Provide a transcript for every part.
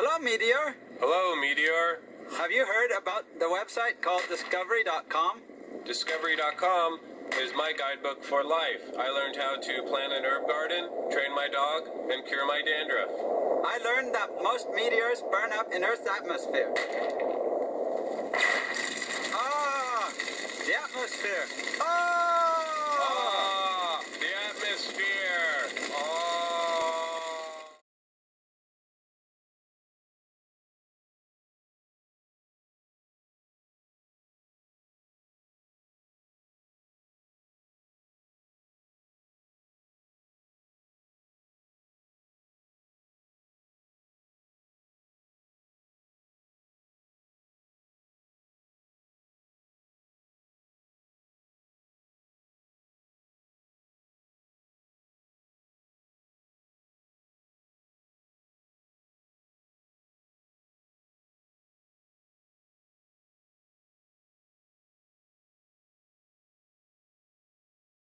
Hello, Meteor. Hello, Meteor. Have you heard about the website called Discovery.com? Discovery.com is my guidebook for life. I learned how to plant an herb garden, train my dog, and cure my dandruff. I learned that most meteors burn up in Earth's atmosphere. Ah! The atmosphere! Ah! Ah! The atmosphere! Ah!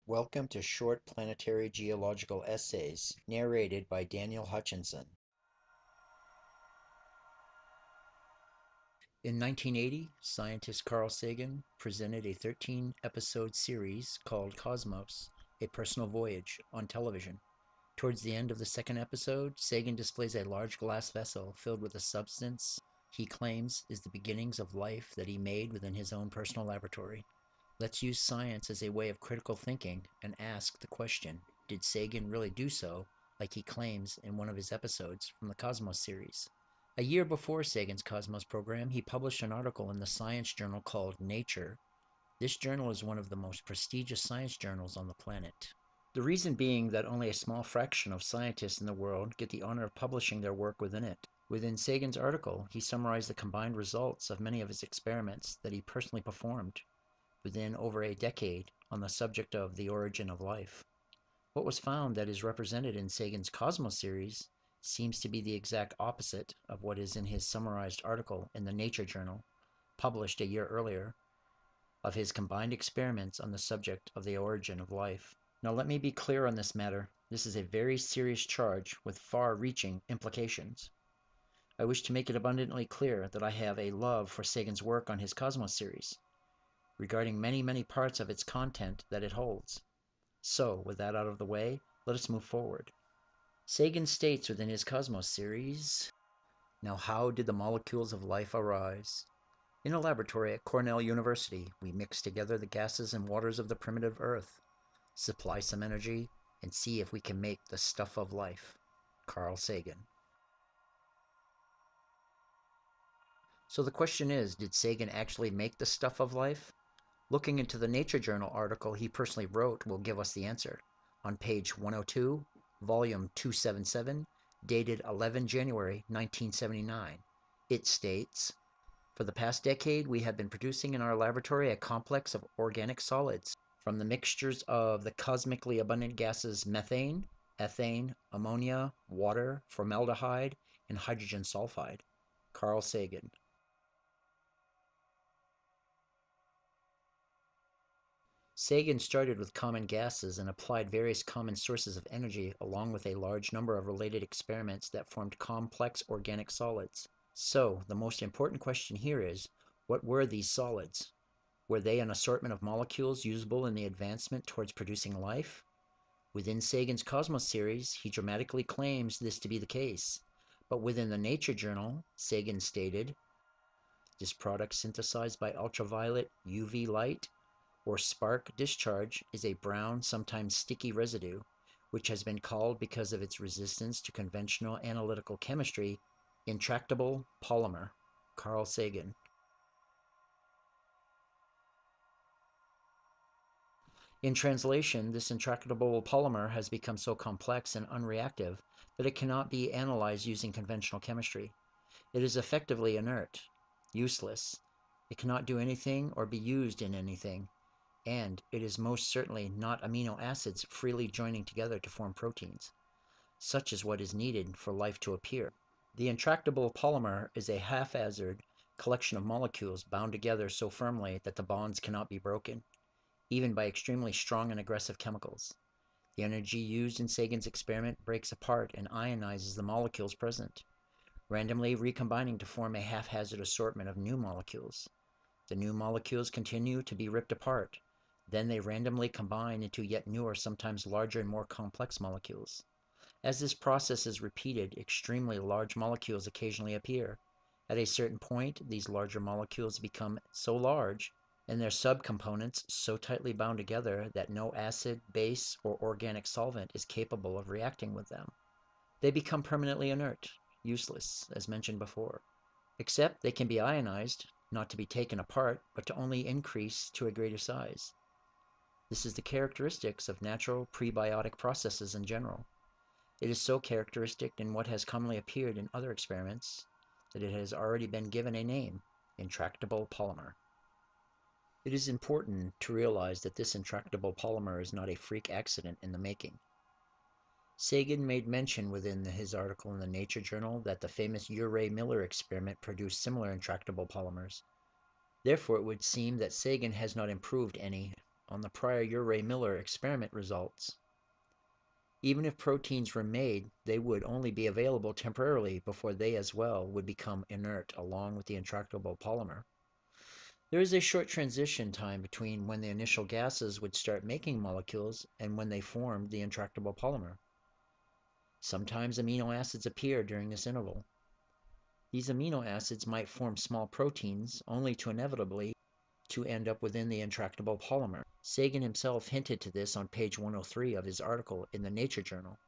Welcome to Short Planetary Geological Essays, narrated by Daniel Hutchinson. In 1980, scientist Carl Sagan presented a 13-episode series called Cosmos, A Personal Voyage, on television. Towards the end of the second episode, Sagan displays a large glass vessel filled with a substance he claims is the beginnings of life that he made within his own personal laboratory. Let's use science as a way of critical thinking and ask the question, did Sagan really do so, like he claims in one of his episodes from the Cosmos series? A year before Sagan's Cosmos program, he published an article in the science journal called Nature. This journal is one of the most prestigious science journals on the planet. The reason being that only a small fraction of scientists in the world get the honor of publishing their work within it. Within Sagan's article, he summarized the combined results of many of his experiments that he personally performed within over a decade on the subject of the origin of life. What was found that is represented in Sagan's Cosmos series seems to be the exact opposite of what is in his summarized article in the Nature journal, published a year earlier, of his combined experiments on the subject of the origin of life. Now let me be clear on this matter. This is a very serious charge with far-reaching implications. I wish to make it abundantly clear that I have a love for Sagan's work on his Cosmos series, regarding many parts of its content that it holds. So, with that out of the way, let us move forward. Sagan states within his Cosmos series, "Now how did the molecules of life arise? In a laboratory at Cornell University, we mix together the gases and waters of the primitive Earth, supply some energy, and see if we can make the stuff of life." Carl Sagan. So the question is, did Sagan actually make the stuff of life? Looking into the Nature Journal article he personally wrote will give us the answer. On page 102, volume 277, dated 11 January 1979, it states, "For the past decade, we have been producing in our laboratory a complex of organic solids from the mixtures of the cosmically abundant gases methane, ethane, ammonia, water, formaldehyde, and hydrogen sulfide." Carl Sagan. Sagan started with common gases and applied various common sources of energy along with a large number of related experiments that formed complex organic solids. So, the most important question here is, what were these solids? Were they an assortment of molecules usable in the advancement towards producing life? Within Sagan's Cosmos series, he dramatically claims this to be the case. But within the Nature journal, Sagan stated, "This product synthesized by ultraviolet UV light or spark discharge is a brown, sometimes sticky residue, which has been called, because of its resistance to conventional analytical chemistry, intractable polymer." Carl Sagan. In translation, this intractable polymer has become so complex and unreactive that it cannot be analyzed using conventional chemistry. It is effectively inert, useless. It cannot do anything or be used in anything. And it is most certainly not amino acids freely joining together to form proteins. Such is what is needed for life to appear. The intractable polymer is a haphazard collection of molecules bound together so firmly that the bonds cannot be broken, even by extremely strong and aggressive chemicals. The energy used in Sagan's experiment breaks apart and ionizes the molecules present, randomly recombining to form a haphazard assortment of new molecules. The new molecules continue to be ripped apart. Then they randomly combine into yet newer, sometimes larger and more complex molecules. As this process is repeated, extremely large molecules occasionally appear. At a certain point, these larger molecules become so large and their subcomponents so tightly bound together that no acid, base, or organic solvent is capable of reacting with them. They become permanently inert, useless, as mentioned before. Except they can be ionized, not to be taken apart, but to only increase to a greater size. This is the characteristics of natural prebiotic processes in general. It is so characteristic in what has commonly appeared in other experiments that it has already been given a name, intractable polymer. It is important to realize that this intractable polymer is not a freak accident in the making. Sagan made mention within his article in the Nature journal that the famous Urey-Miller experiment produced similar intractable polymers. Therefore, it would seem that Sagan has not improved any on the prior Urey-Miller experiment results. Even if proteins were made, they would only be available temporarily before they as well would become inert along with the intractable polymer. There is a short transition time between when the initial gases would start making molecules and when they formed the intractable polymer. Sometimes amino acids appear during this interval. These amino acids might form small proteins, only to inevitably to end up within the intractable polymer. Sagan himself hinted to this on page 103 of his article in the Nature journal.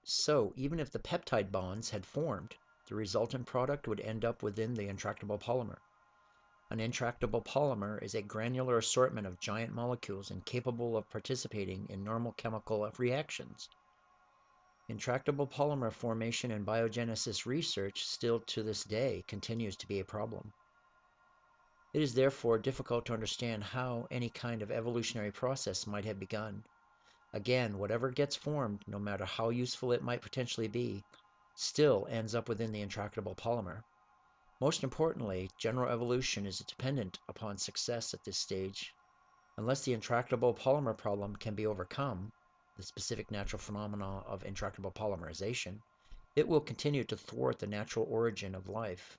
So, even if the peptide bonds had formed, the resultant product would end up within the intractable polymer. An intractable polymer is a granular assortment of giant molecules incapable of participating in normal chemical reactions. Intractable polymer formation and biogenesis research still to this day continues to be a problem. It is therefore difficult to understand how any kind of evolutionary process might have begun. Again, whatever gets formed, no matter how useful it might potentially be, still ends up within the intractable polymer. Most importantly, general evolution is dependent upon success at this stage. Unless the intractable polymer problem can be overcome, the specific natural phenomena of intractable polymerization, it will continue to thwart the natural origin of life.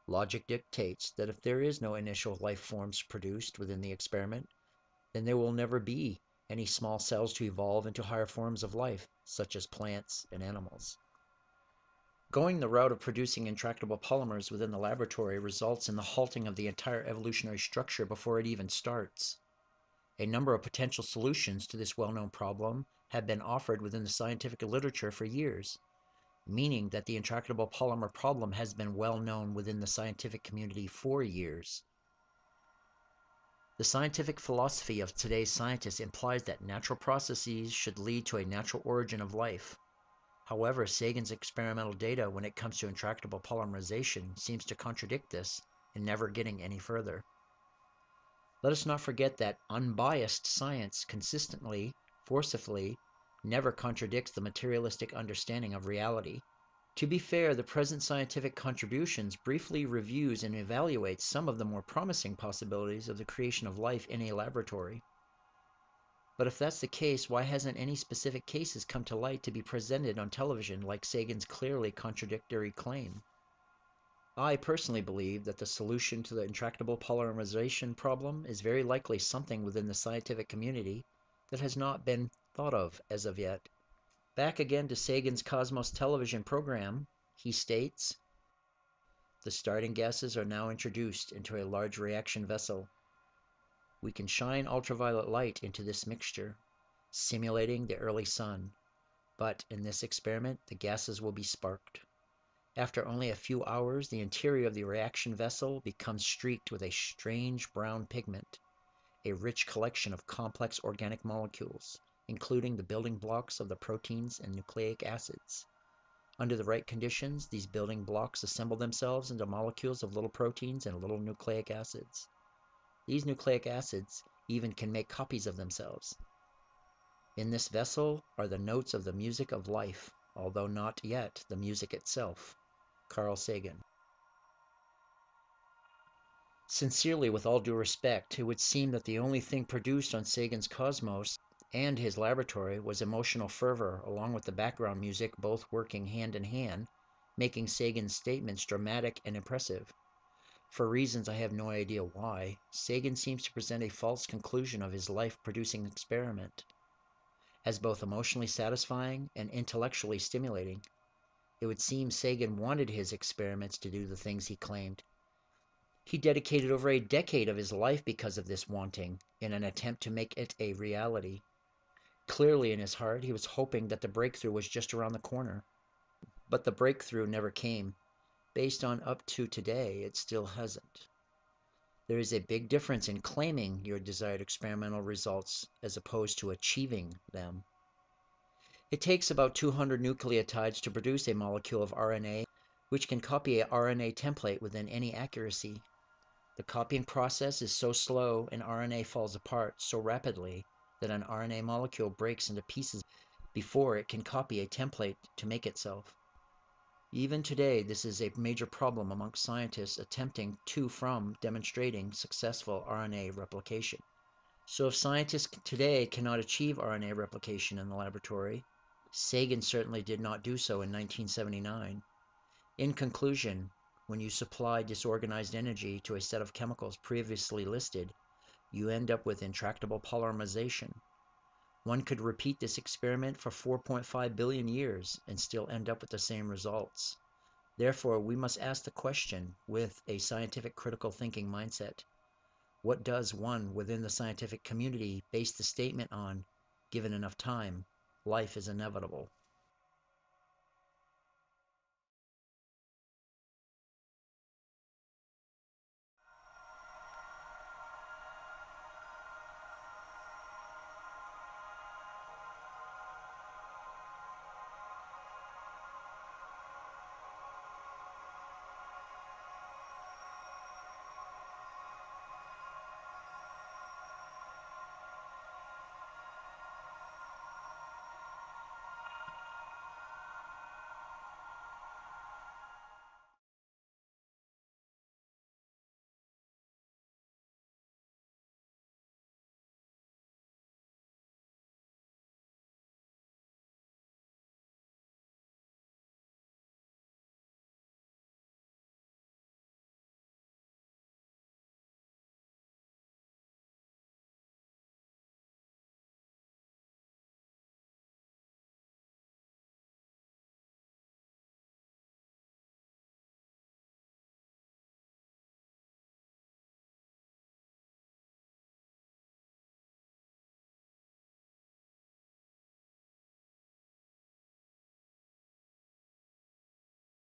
Logic dictates that if there is no initial life forms produced within the experiment, then there will never be any small cells to evolve into higher forms of life, such as plants and animals. Going the route of producing intractable polymers within the laboratory results in the halting of the entire evolutionary structure before it even starts. A number of potential solutions to this well-known problem have been offered within the scientific literature for years, meaning that the intractable polymer problem has been well known within the scientific community for years. The scientific philosophy of today's scientists implies that natural processes should lead to a natural origin of life. However, Sagan's experimental data when it comes to intractable polymerization seems to contradict this and never getting any further. Let us not forget that unbiased science consistently, forcefully, never contradicts the materialistic understanding of reality. To be fair, the present scientific contributions briefly reviews and evaluates some of the more promising possibilities of the creation of life in a laboratory. But if that's the case, why hasn't any specific cases come to light to be presented on television like Sagan's clearly contradictory claim? I personally believe that the solution to the intractable polymerization problem is very likely something within the scientific community that has not been thought of as of yet. Back again to Sagan's Cosmos television program, he states, "The starting gases are now introduced into a large reaction vessel. We can shine ultraviolet light into this mixture, simulating the early sun, but in this experiment the gases will be sparked. After only a few hours, the interior of the reaction vessel becomes streaked with a strange brown pigment, a rich collection of complex organic molecules, including the building blocks of the proteins and nucleic acids. Under the right conditions, these building blocks assemble themselves into molecules of little proteins and little nucleic acids. These nucleic acids even can make copies of themselves. In this vessel are the notes of the music of life, although not yet the music itself." Carl Sagan. Sincerely, with all due respect, it would seem that the only thing produced on Sagan's Cosmos and his laboratory was emotional fervor along with the background music both working hand in hand, making Sagan's statements dramatic and impressive. For reasons I have no idea why, Sagan seems to present a false conclusion of his life-producing experiment as both emotionally satisfying and intellectually stimulating. It would seem Sagan wanted his experiments to do the things he claimed. He dedicated over a decade of his life because of this wanting, in an attempt to make it a reality. Clearly in his heart, he was hoping that the breakthrough was just around the corner. But the breakthrough never came. Based on up to today, it still hasn't. There is a big difference in claiming your desired experimental results as opposed to achieving them. It takes about 200 nucleotides to produce a molecule of RNA, which can copy a RNA template within any accuracy. The copying process is so slow and RNA falls apart so rapidly that an RNA molecule breaks into pieces before it can copy a template to make itself. Even today, this is a major problem amongst scientists attempting from demonstrating successful RNA replication. So if scientists today cannot achieve RNA replication in the laboratory, Sagan certainly did not do so in 1979. In conclusion, when you supply disorganized energy to a set of chemicals previously listed, you end up with intractable polymerization. One could repeat this experiment for 4.5 billion years and still end up with the same results. Therefore, we must ask the question with a scientific critical thinking mindset. What does one within the scientific community base the statement on, given enough time, life is inevitable?